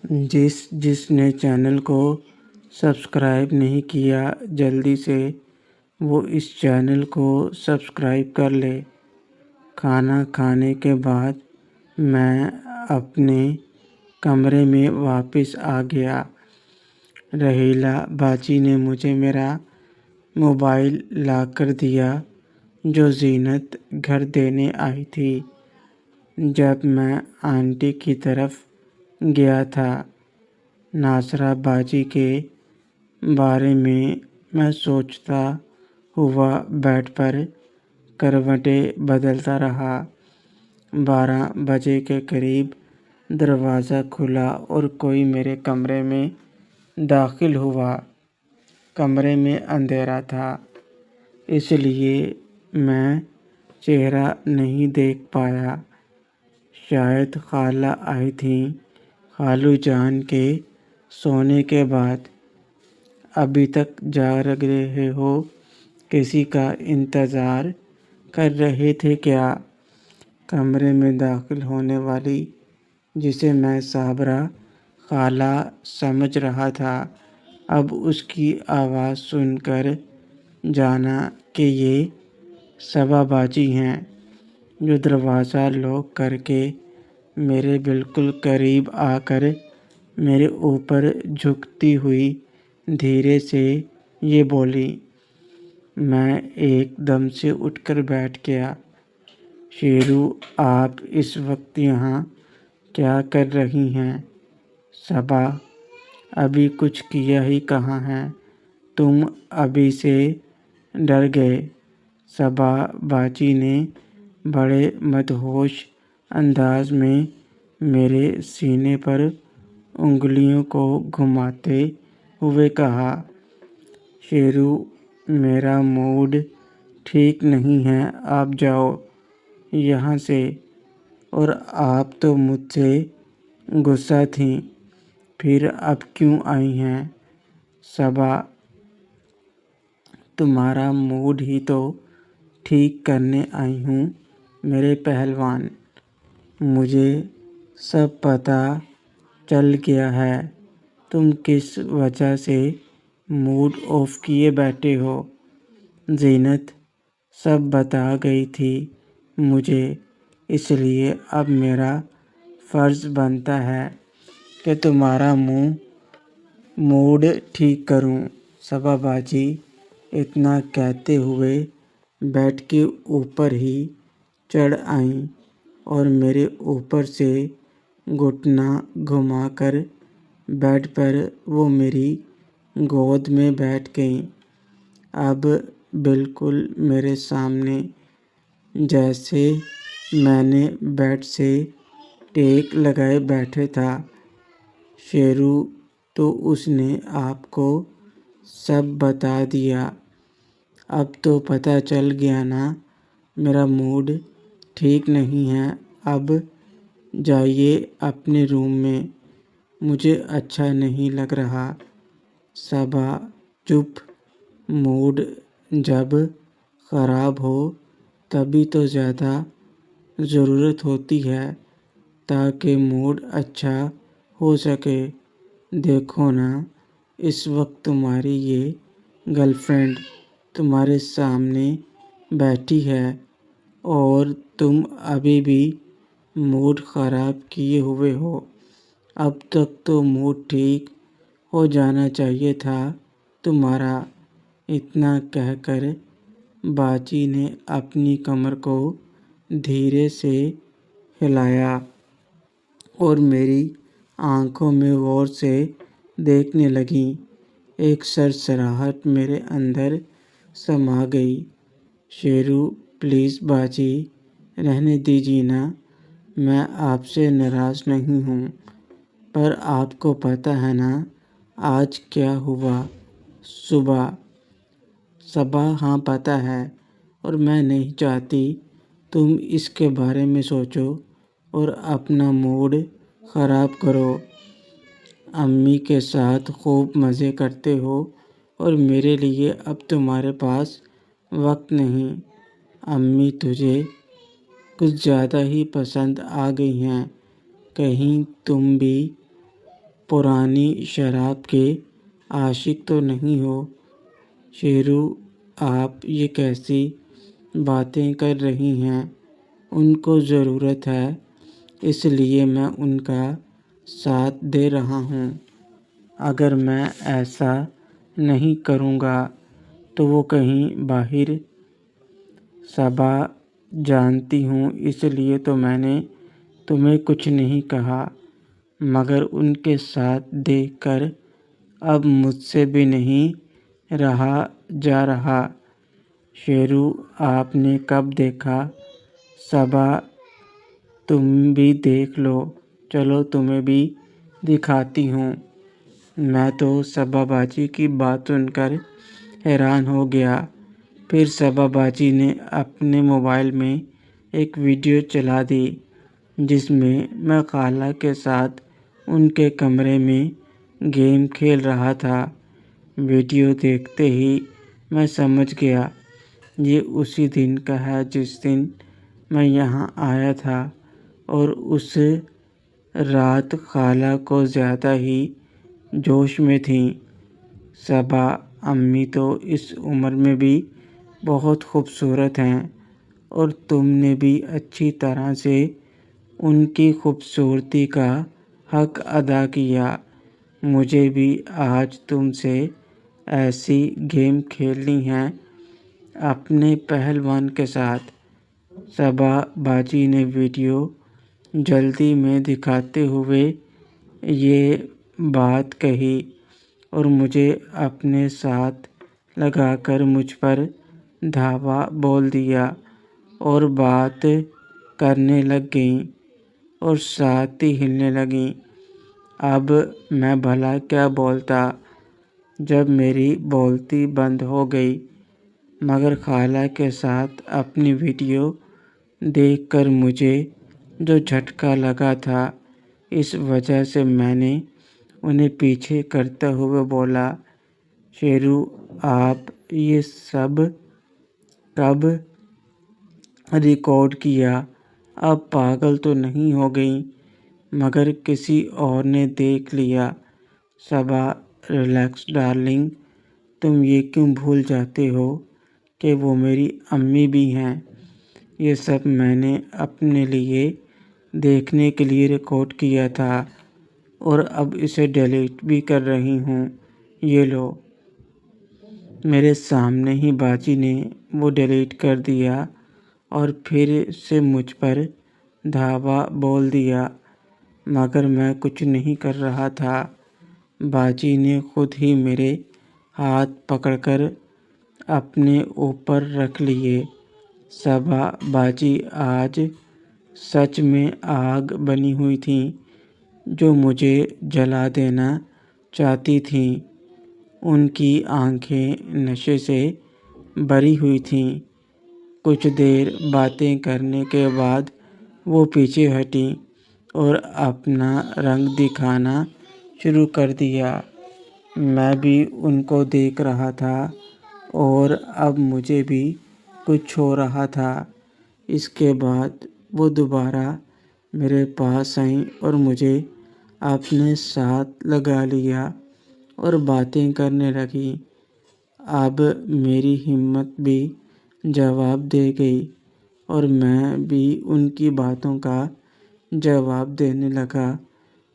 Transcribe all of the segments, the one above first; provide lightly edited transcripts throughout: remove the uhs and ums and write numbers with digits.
جس نے چینل کو سبسکرائب نہیں کیا جلدی سے وہ اس چینل کو سبسکرائب کر لے۔ کھانا کھانے کے بعد میں اپنے کمرے میں واپس آ گیا۔ رحیلہ باجی نے مجھے میرا موبائل لا کر دیا جو زینت گھر دینے آئی تھی۔ جب میں آنٹی کی طرف گیا تھا، ناصرہ باجی کے بارے میں سوچتا ہوا بیڈ پر کروٹیں بدلتا رہا۔ 12 بجے کے قریب دروازہ کھلا اور کوئی میرے کمرے میں داخل ہوا۔ کمرے میں اندھیرا تھا، اس لیے میں چہرہ نہیں دیکھ پایا۔ شاید خالہ آئی تھیں۔ خالو جان کے سونے کے بعد ابھی تک جاگ رہے ہو؟ کسی کا انتظار کر رہے تھے کیا؟ کمرے میں داخل ہونے والی، جسے میں صابرہ خالہ سمجھ رہا تھا، اب اس کی آواز سن کر جانا کہ یہ صبا باجی ہیں، جو دروازہ لاک کر کے میرے بالکل قریب آ کر میرے اوپر جھکتی ہوئی دھیرے سے یہ بولی۔ میں ایک دم سے اٹھ کر بیٹھ گیا۔ شیرو، آپ اس وقت یہاں کیا کر رہی ہیں؟ صبا، ابھی کچھ کیا ہی کہاں ہے، تم ابھی سے ڈر گئے؟ صبا باجی نے بڑے مدہوش انداز میں میرے سینے پر انگلیوں کو گھماتے ہوئے کہا۔ شیرو، میرا موڈ ٹھیک نہیں ہے، آپ جاؤ یہاں سے۔ اور آپ تو مجھ سے غصہ تھیں، پھر اب کیوں آئی ہیں؟ صبا، تمہارا موڈ ہی تو ٹھیک کرنے آئی ہوں میرے پہلوان۔ مجھے سب پتہ چل گیا ہے تم کس وجہ سے موڈ آف کیے بیٹھے ہو۔ زینت سب بتا گئی تھی مجھے، اس لیے اب میرا فرض بنتا ہے کہ تمہارا موڈ ٹھیک کروں۔ صبا باجی اتنا کہتے ہوئے بیڈ کے اوپر ہی چڑھ آئیں اور میرے اوپر سے گھٹنا گھما کر بیڈ پر وہ میری گود میں بیٹھ گئیں، اب بالکل میرے سامنے، جیسے میں نے بیڈ سے ٹیک لگائے بیٹھا تھا۔ شیرو، تو اس نے آپ کو سب بتا دیا؟ اب تو پتہ چل گیا نا میرا موڈ ٹھیک نہیں ہے، اب جائیے اپنے روم میں، مجھے اچھا نہیں لگ رہا۔ صبا، چپ۔ موڈ جب خراب ہو تبھی تو زیادہ ضرورت ہوتی ہے تاکہ موڈ اچھا ہو سکے۔ دیکھو نا، اس وقت تمہاری یہ گرل فرینڈ تمہارے سامنے بیٹھی ہے اور تم ابھی بھی موڈ خراب کیے ہوئے ہو۔ اب تک تو موڈ ٹھیک ہو جانا چاہیے تھا تمہارا۔ اتنا کہہ کر باجی نے اپنی کمر کو دھیرے سے ہلایا اور میری آنکھوں میں غور سے دیکھنے لگیں۔ ایک سرسراہٹ میرے اندر سما گئی۔ شیرو، پلیز باجی، رہنے دیجیے نا، میں آپ سے ناراض نہیں ہوں، پر آپ کو پتہ ہے نا آج کیا ہوا صبح؟ صبا، ہاں پتہ ہے، اور میں نہیں چاہتی تم اس کے بارے میں سوچو اور اپنا موڈ خراب کرو۔ امی کے ساتھ خوب مزے کرتے ہو اور میرے لیے اب تمہارے پاس وقت نہیں۔ امی تجھے کچھ زیادہ ہی پسند آ گئی ہیں، کہیں تم بھی پرانی شراب کے عاشق تو نہیں ہو؟ شیرو، آپ یہ کیسی باتیں کر رہی ہیں؟ ان کو ضرورت ہے، اس لیے میں ان کا ساتھ دے رہا ہوں۔ اگر میں ایسا نہیں کروں گا تو وہ کہیں باہر۔ صبا، جانتی ہوں، اس لیے تو میں نے تمہیں کچھ نہیں کہا، مگر ان کے ساتھ دیکھ کر اب مجھ سے بھی نہیں رہا جا رہا۔ شیرو، آپ نے کب دیکھا؟ صبا، تم بھی دیکھ لو، چلو تمہیں بھی دکھاتی ہوں۔ میں تو صبا باجی کی بات سن کر حیران ہو گیا۔ پھر صبا باجی نے اپنے موبائل میں ایک ویڈیو چلا دی جس میں خالہ کے ساتھ ان کے کمرے میں گیم کھیل رہا تھا۔ ویڈیو دیکھتے ہی میں سمجھ گیا یہ اسی دن کا ہے جس دن میں یہاں آیا تھا، اور اس رات خالہ کو زیادہ ہی جوش میں تھیں۔ صبا، امی تو اس عمر میں بھی بہت خوبصورت ہیں، اور تم نے بھی اچھی طرح سے ان کی خوبصورتی کا حق ادا کیا۔ مجھے بھی آج تم سے ایسی گیم کھیلنی ہے اپنے پہلوان کے ساتھ۔ صبا باجی نے ویڈیو جلدی میں دکھاتے ہوئے یہ بات کہی اور مجھے اپنے ساتھ لگا کر مجھ پر دھاوا بول دیا، اور بات کرنے لگ گئیں اور ساتھ ہی ہلنے لگیں۔ اب میں بھلا کیا بولتا جب میری بولتی بند ہو گئی، مگر خالہ کے ساتھ اپنی ویڈیو دیکھ کر مجھے جو جھٹکا لگا تھا، اس وجہ سے میں نے انہیں پیچھے کرتے ہوئے بولا، شیرو، آپ یہ سب کب ریکارڈ کیا؟ آپ پاگل تو نہیں ہو گئیں؟ مگر کسی اور نے دیکھ لیا۔ صبا، ریلیکس ڈارلنگ، تم یہ کیوں بھول جاتے ہو کہ وہ میری امی بھی ہیں؟ یہ سب میں نے اپنے لیے دیکھنے کے لیے ریکارڈ کیا تھا، اور اب اسے ڈیلیٹ بھی کر رہی ہوں، یہ لو۔ میرے سامنے ہی باجی نے وہ ڈیلیٹ کر دیا اور پھر سے مجھ پر دھاوا بول دیا، مگر میں کچھ نہیں کر رہا تھا۔ باجی نے خود ہی میرے ہاتھ پکڑ کر اپنے اوپر رکھ لیے۔ صبا باجی آج سچ میں آگ بنی ہوئی تھیں، جو مجھے جلا دینا چاہتی تھیں۔ ان کی آنکھیں نشے سے بھری ہوئی تھیں۔ کچھ دیر باتیں کرنے کے بعد وہ پیچھے ہٹیں اور اپنا رنگ دکھانا شروع کر دیا۔ میں بھی ان کو دیکھ رہا تھا اور اب مجھے بھی کچھ ہو رہا تھا۔ اس کے بعد وہ دوبارہ میرے پاس آئیں اور مجھے اپنے ساتھ لگا لیا اور باتیں کرنے لگیں۔ اب میری ہمت بھی جواب دے گئی اور میں بھی ان کی باتوں کا جواب دینے لگا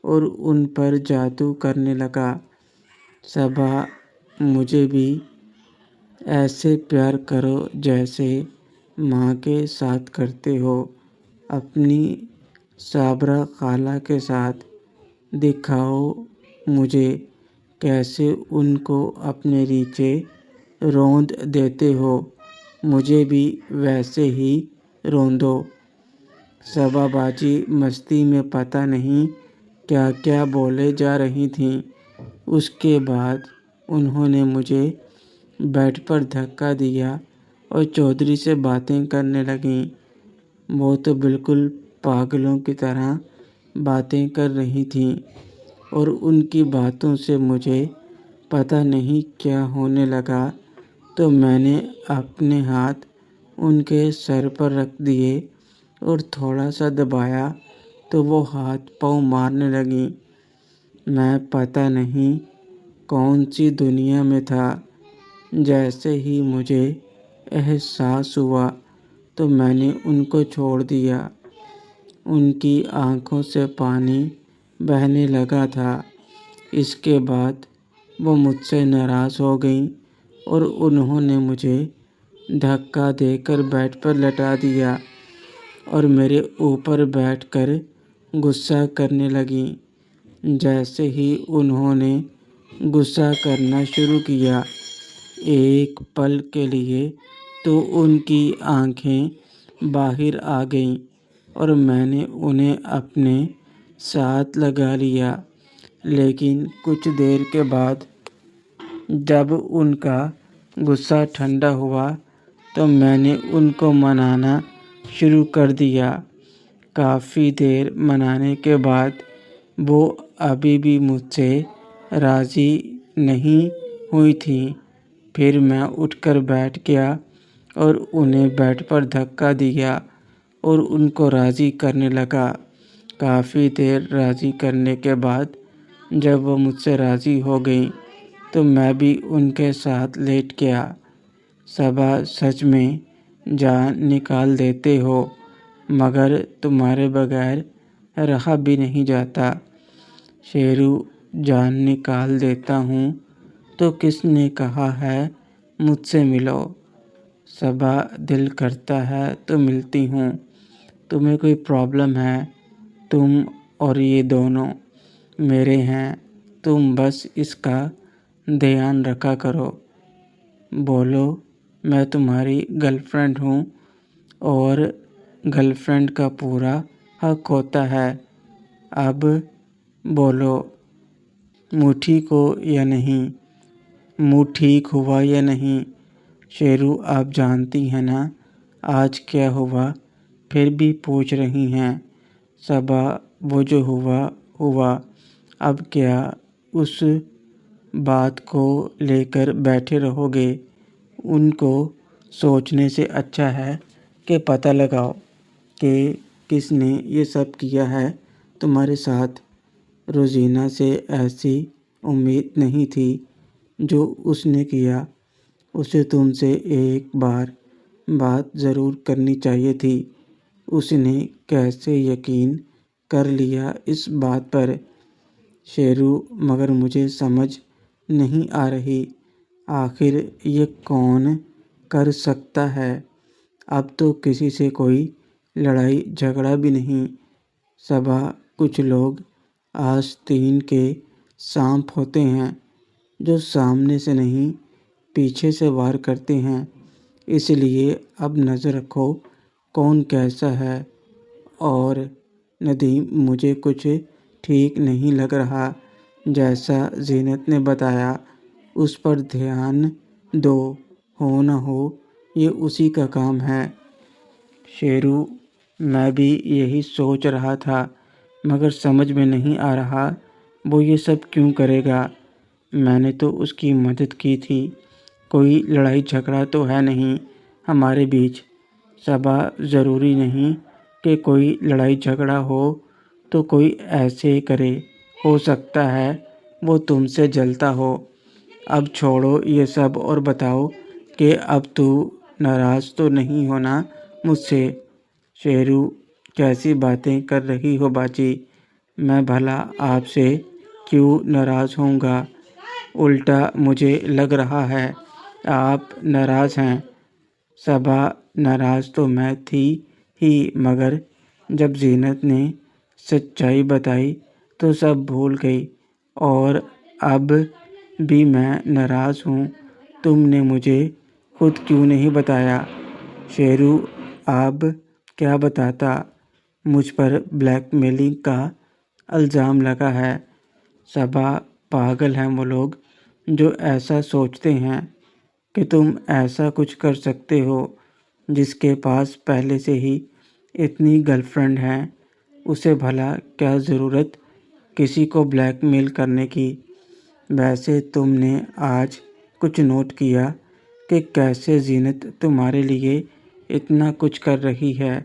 اور ان پر جادو کرنے لگا۔ صبا، مجھے بھی ایسے پیار کرو جیسے ماں کے ساتھ کرتے ہو، اپنی صابرہ خالہ کے ساتھ۔ دکھاؤ مجھے کیسے ان کو اپنے نیچے روند دیتے ہو، مجھے بھی ویسے ہی روندو۔ صبا باجی مستی میں پتہ نہیں کیا کیا بولے جا رہی تھیں۔ اس کے بعد انہوں نے مجھے بیڈ پر دھکا دیا اور چودھری سے باتیں کرنے لگیں۔ وہ تو بالکل پاگلوں کی طرح باتیں کر رہی تھیں، اور ان کی باتوں سے مجھے پتہ نہیں کیا ہونے لگا، تو میں نے اپنے ہاتھ ان کے سر پر رکھ دیے اور تھوڑا سا دبایا تو وہ ہاتھ پاؤں مارنے لگیں۔ میں پتہ نہیں کون سی دنیا میں تھا۔ جیسے ہی مجھے احساس ہوا تو میں نے ان کو چھوڑ دیا۔ ان کی آنکھوں سے پانی بہنے لگا تھا۔ اس کے بعد وہ مجھ سے ناراض ہو گئیں اور انہوں نے مجھے دھکا دے کر بیڈ پر لٹا دیا اور میرے اوپر بیٹھ کر غصہ کرنے لگیں۔ جیسے ہی انہوں نے غصہ کرنا شروع کیا، ایک پل کے لیے تو ان کی آنکھیں باہر آ گئیں اور میں نے انہیں اپنے ساتھ لگا لیا۔ لیکن کچھ دیر کے بعد جب ان کا غصہ ٹھنڈا ہوا تو میں نے ان کو منانا شروع کر دیا۔ کافی دیر منانے کے بعد وہ ابھی بھی مجھ سے راضی نہیں ہوئی تھیں۔ پھر میں اٹھ کر بیٹھ گیا اور انہیں بیڈ پر دھکا دیا اور ان کو راضی کرنے لگا۔ کافی دیر راضی کرنے کے بعد جب وہ مجھ سے راضی ہو گئیں تو میں بھی ان کے ساتھ لیٹ گیا۔ صبا سچ میں جان نکال دیتے ہو، مگر تمہارے بغیر رہا بھی نہیں جاتا۔ شیرو، جان نکال دیتا ہوں تو کس نے کہا ہے مجھ سے ملو؟ صبا، دل کرتا ہے تو ملتی ہوں۔ تمہیں کوئی پرابلم ہے؟ تم اور یہ دونوں میرے ہیں، تم بس اس کا دھیان رکھا کرو۔ بولو، میں تمہاری گرل فرینڈ ہوں اور گرل فرینڈ کا پورا حق ہوتا ہے۔ اب بولو، منہ ٹھیک ہو یا نہیں؟ منہ ٹھیک ہوا یا نہیں؟ شیرو، آپ جانتی ہیں نا آج کیا ہوا، پھر بھی پوچھ رہی ہیں؟ صبا، وہ جو ہوا ہوا، اب کیا اس بات کو لے کر بیٹھے رہو گے؟ ان کو سوچنے سے اچھا ہے کہ پتہ لگاؤ کہ کس نے یہ سب کیا ہے تمہارے ساتھ۔ روزینہ سے ایسی امید نہیں تھی جو اس نے کیا۔ اسے تم سے ایک بار بات ضرور کرنی چاہیے تھی۔ اس نے کیسے یقین کر لیا اس بات پر؟ شیرو، مگر مجھے سمجھ نہیں آ رہی، آخر یہ کون کر سکتا ہے؟ اب تو کسی سے کوئی لڑائی جھگڑا بھی نہیں۔ صبا، کچھ لوگ آستین کے سانپ ہوتے ہیں جو سامنے سے نہیں پیچھے سے وار کرتے ہیں، اس لیے اب نظر رکھو کون کیسا ہے۔ اور ندیم، مجھے کچھ ٹھیک نہیں لگ رہا، جیسا زینت نے بتایا اس پر دھیان دو، ہو نہ ہو یہ اسی کا کام ہے۔ شیرو، میں بھی یہی سوچ رہا تھا، مگر سمجھ میں نہیں آ رہا وہ یہ سب کیوں کرے گا۔ میں نے تو اس کی مدد کی تھی، کوئی لڑائی جھگڑا تو ہے نہیں ہمارے بیچ۔ صبا، ضروری نہیں کہ کوئی لڑائی جھگڑا ہو تو کوئی ایسے کرے، ہو سکتا ہے وہ تم سے جلتا ہو۔ اب چھوڑو یہ سب اور بتاؤ کہ اب تو ناراض تو نہیں ہونا مجھ سے؟ شیرو، کیسی باتیں کر رہی ہو باجی؟ میں بھلا آپ سے کیوں ناراض ہوں گا؟ الٹا مجھے لگ رہا ہے آپ ناراض ہیں۔ صبا، ناراض تو میں تھی ہی، مگر جب زینت نے سچائی بتائی تو سب بھول گئی، اور اب بھی میں ناراض ہوں۔ تم نے مجھے خود کیوں نہیں بتایا؟ شیرو، اب کیا بتاتا؟ مجھ پر بلیک میلنگ کا الزام لگا ہے۔ صبا، پاگل ہیں وہ لوگ جو ایسا سوچتے ہیں کہ تم ایسا کچھ کر سکتے ہو۔ جس کے پاس پہلے سے ہی اتنی گرل فرینڈ ہیں، اسے بھلا کیا ضرورت کسی کو بلیک میل کرنے کی؟ ویسے تم نے آج کچھ نوٹ کیا کہ کیسے زینت تمہارے لیے اتنا کچھ کر رہی ہے؟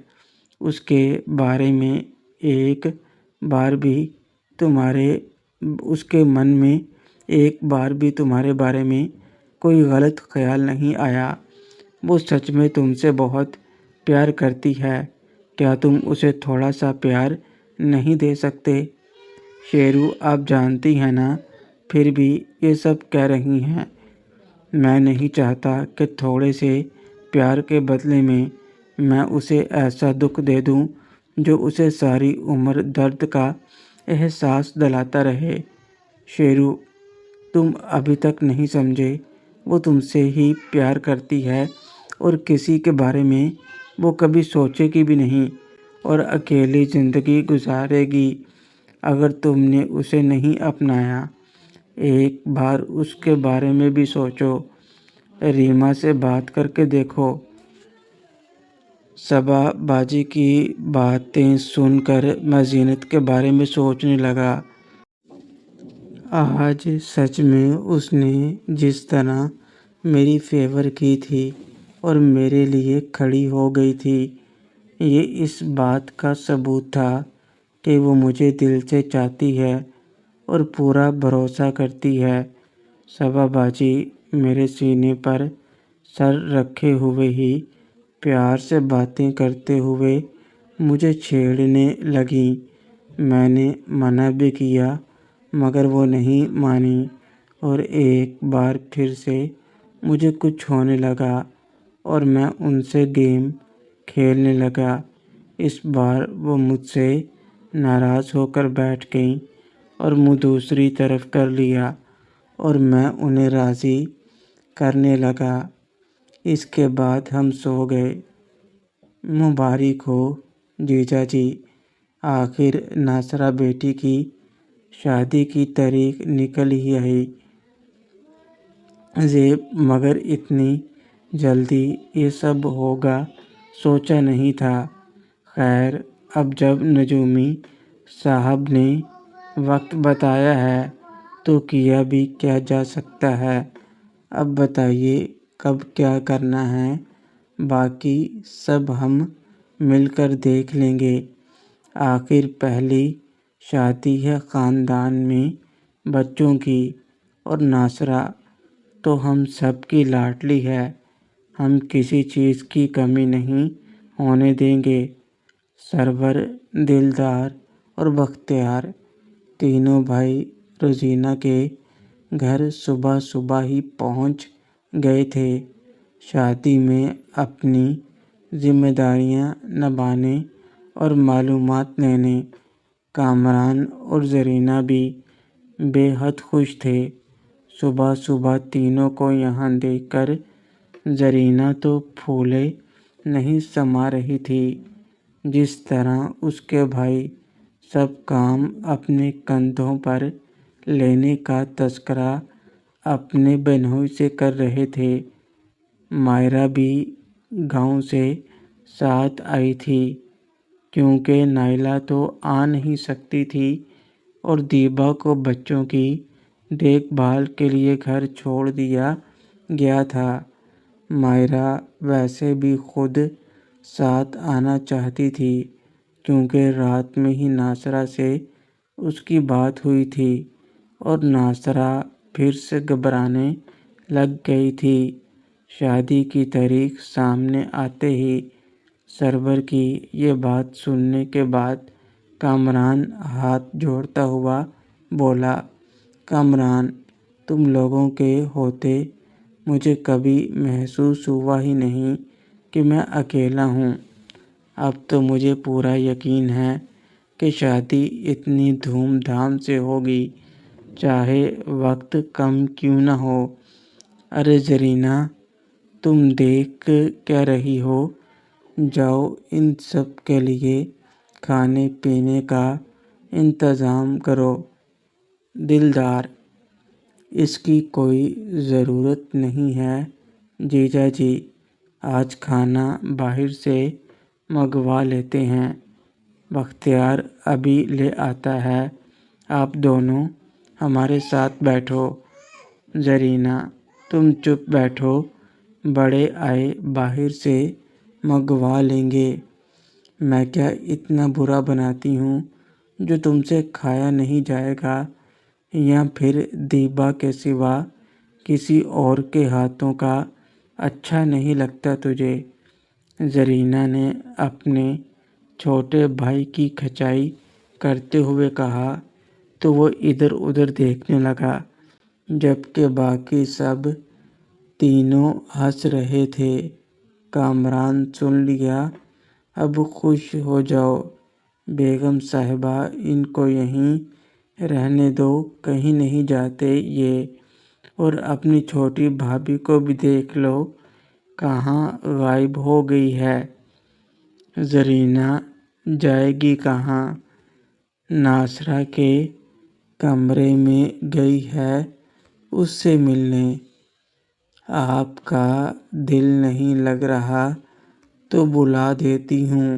اس کے بارے میں ایک بار بھی تمہارے اس کے من میں ایک بار بھی تمہارے بارے میں کوئی غلط خیال نہیں آیا۔ وہ سچ میں تم سے بہت پیار کرتی ہے، کیا تم اسے تھوڑا سا پیار نہیں دے سکتے؟ شیرو، آپ جانتی ہیں نا، پھر بھی یہ سب کہہ رہی ہیں۔ میں نہیں چاہتا کہ تھوڑے سے پیار کے بدلے میں اسے ایسا دکھ دے دوں جو اسے ساری عمر درد کا احساس دلاتا رہے۔ شیرو، تم ابھی تک نہیں سمجھے، وہ تم سے ہی پیار کرتی ہے اور کسی کے بارے میں وہ کبھی سوچے گی بھی نہیں اور اکیلی زندگی گزارے گی۔ اگر تم نے اسے نہیں اپنایا، ایک بار اس کے بارے میں بھی سوچو، ریما سے بات کر کے دیکھو۔ صبا باجی کی باتیں سن کر میں زینت کے بارے میں سوچنے لگا۔ آج سچ میں اس نے جس طرح میری فیور کی تھی اور میرے لیے کھڑی ہو گئی تھی، یہ اس بات کا ثبوت تھا کہ وہ مجھے دل سے چاہتی ہے اور پورا بھروسہ کرتی ہے۔ صبا باجی میرے سینے پر سر رکھے ہوئے ہی پیار سے باتیں کرتے ہوئے مجھے چھیڑنے لگیں۔ میں نے منع بھی کیا مگر وہ نہیں مانی اور ایک بار پھر سے مجھے کچھ ہونے لگا اور میں ان سے گیم کھیلنے لگا۔ اس بار وہ مجھ سے ناراض ہو کر بیٹھ گئیں اور منہ دوسری طرف کر لیا اور میں انہیں راضی کرنے لگا۔ اس کے بعد ہم سو گئے۔ مبارک ہو جیجا جی، آخر ناصرہ بیٹی کی شادی کی تاریخ نکل ہی آئی۔ زیب، مگر اتنی جلدی یہ سب ہوگا سوچا نہیں تھا۔ خیر، اب جب نجومی صاحب نے وقت بتایا ہے تو کیا بھی کیا جا سکتا ہے۔ اب بتائیے کب کیا کرنا ہے، باقی سب ہم مل کر دیکھ لیں گے۔ آخر پہلی شادی ہے خاندان میں بچوں کی اور ناصرہ تو ہم سب کی لاڈلی ہے، ہم کسی چیز کی کمی نہیں ہونے دیں گے۔ سرور، دلدار اور بختیار تینوں بھائی روزینہ کے گھر صبح صبح ہی پہنچ گئے تھے، شادی میں اپنی ذمہ داریاں نبھانے اور معلومات لینے۔ کامران اور زرینہ بھی بے حد خوش تھے۔ صبح صبح تینوں کو یہاں دیکھ کر زرینہ تو پھولے نہیں سما رہی تھی۔ جس طرح اس کے بھائی سب کام اپنے کندھوں پر لینے کا تذکرہ اپنے بہنوئی سے کر رہے تھے۔ مائرہ بھی گاؤں سے ساتھ آئی تھی کیونکہ نائلہ تو آ نہیں سکتی تھی اور دیبا کو بچوں کی دیکھ بھال کے لیے گھر چھوڑ دیا گیا تھا۔ مائرہ ویسے بھی خود ساتھ آنا چاہتی تھی کیونکہ رات میں ہی ناصرہ سے اس کی بات ہوئی تھی اور ناصرہ پھر سے گھبرانے لگ گئی تھی۔ شادی کی تاریخ سامنے آتے ہی سرور کی یہ بات سننے کے بعد کامران ہاتھ جوڑتا ہوا بولا، کامران، تم لوگوں کے ہوتے مجھے کبھی محسوس ہوا ہی نہیں کہ میں اکیلا ہوں۔ اب تو مجھے پورا یقین ہے کہ شادی اتنی دھوم دھام سے ہوگی، چاہے وقت کم کیوں نہ ہو۔ ارے زرینہ، تم دیکھ کیا رہی ہو؟ جاؤ ان سب کے لیے کھانے پینے کا انتظام کرو۔ دلدار، اس کی کوئی ضرورت نہیں ہے جیجا جی، آج کھانا باہر سے منگوا لیتے ہیں۔ بختیار ابھی لے آتا ہے، آپ دونوں ہمارے ساتھ بیٹھو۔ زرینہ، تم چپ بیٹھو، بڑے آئے باہر سے منگوا لیں گے۔ میں کیا اتنا برا بناتی ہوں جو تم سے کھایا نہیں جائے گا؟ یا پھر دیبا کے سوا کسی اور کے ہاتھوں کا اچھا نہیں لگتا تجھے؟ زرینہ نے اپنے چھوٹے بھائی کی کھچائی کرتے ہوئے کہا تو وہ ادھر ادھر دیکھنے لگا، جبکہ باقی سب تینوں ہنس رہے تھے۔ کامران سن لیا، اب خوش ہو جاؤ بیگم صاحبہ، ان کو یہیں رہنے دو، کہیں نہیں جاتے یہ، اور اپنی چھوٹی بھابھی کو بھی دیکھ لو کہاں غائب ہو گئی ہے۔ زرینہ جائے گی کہاں؟ ناصرہ کے کمرے میں گئی ہے اس سے ملنے۔ آپ کا دل نہیں لگ رہا تو بلا دیتی ہوں،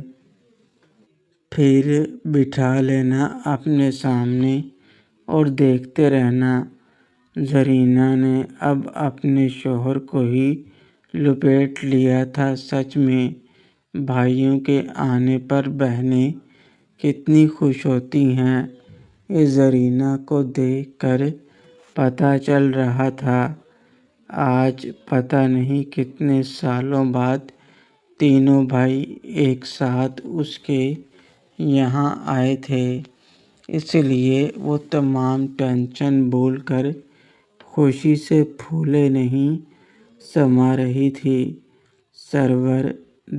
پھر بٹھا لینا اپنے سامنے اور دیکھتے رہنا۔ زرینہ نے اب اپنے شوہر کو ہی لپیٹ لیا تھا۔ سچ میں بھائیوں کے آنے پر بہنیں کتنی خوش ہوتی ہیں، یہ زرینہ کو دیکھ کر پتہ چل رہا تھا۔ آج پتہ نہیں کتنے سالوں بعد تینوں بھائی ایک ساتھ اس کے یہاں آئے تھے، اس لیے وہ تمام ٹینشن بھول کر خوشی سے پھولے نہیں سما رہی تھی۔ سرور،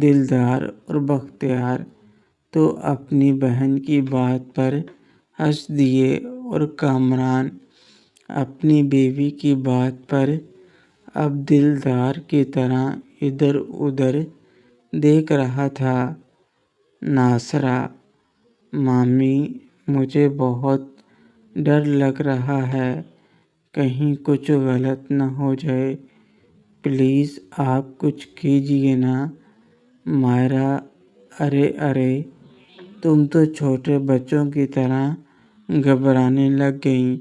دلدار اور بختیار تو اپنی بہن کی بات پر ہنس دیے اور کامران اپنی بیوی کی بات پر اب دلدار کی طرح ادھر ادھر دیکھ رہا تھا۔ ناصرہ، مامی، مجھے بہت ڈر لگ رہا ہے، کہیں کچھ غلط نہ ہو جائے، پلیز آپ کچھ کیجیے نا۔ مائرہ، ارے ارے، تم تو چھوٹے بچوں کی طرح گھبرانے لگ گئی،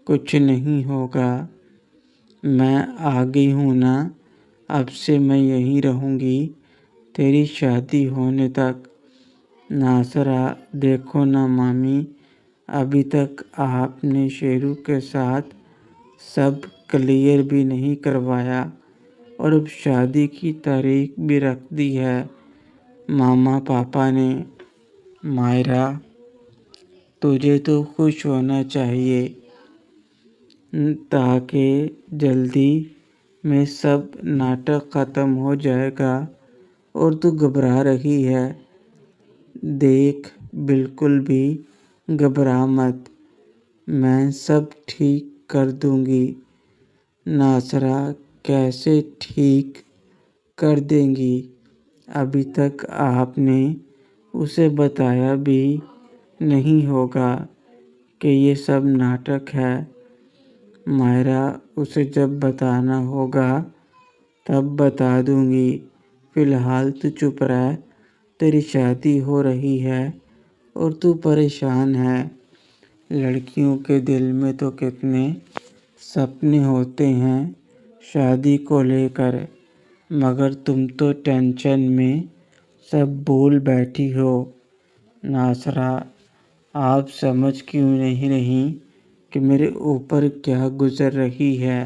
کچھ نہیں ہوگا، میں آ گئی ہوں نا، اب سے میں یہیں رہوں گی تیری شادی ہونے تک۔ ناصرہ، دیکھو نا مامی، ابھی تک آپ نے شیرو کے ساتھ سب کلیئر بھی نہیں کروایا اور اب شادی کی تاریخ بھی رکھ دی ہے ماما پاپا نے۔ مائرہ، تجھے تو خوش ہونا چاہیے، تاکہ جلدی میں سب ناٹک ختم ہو جائے گا، اور تو گھبرا رہی ہے۔ دیکھ، بالکل بھی گھبرا مت، میں سب ٹھیک کر دوں گی۔ ناصرہ، کیسے ٹھیک کر دیں گی؟ ابھی تک آپ نے اسے بتایا بھی نہیں ہوگا کہ یہ سب ناٹک ہے۔ مائرہ، اسے جب بتانا ہوگا تب بتا دوں گی، فی الحال تو چپ رہ، تیری شادی ہو رہی ہے اور تو پریشان ہے۔ لڑکیوں کے دل میں تو کتنے سپنے ہوتے ہیں شادی کو لے کر، مگر تم تو ٹینشن میں سب بھول بیٹھی ہو۔ ناصرہ، آپ سمجھ کیوں نہیں رہی کہ میرے اوپر کیا گزر رہی ہے؟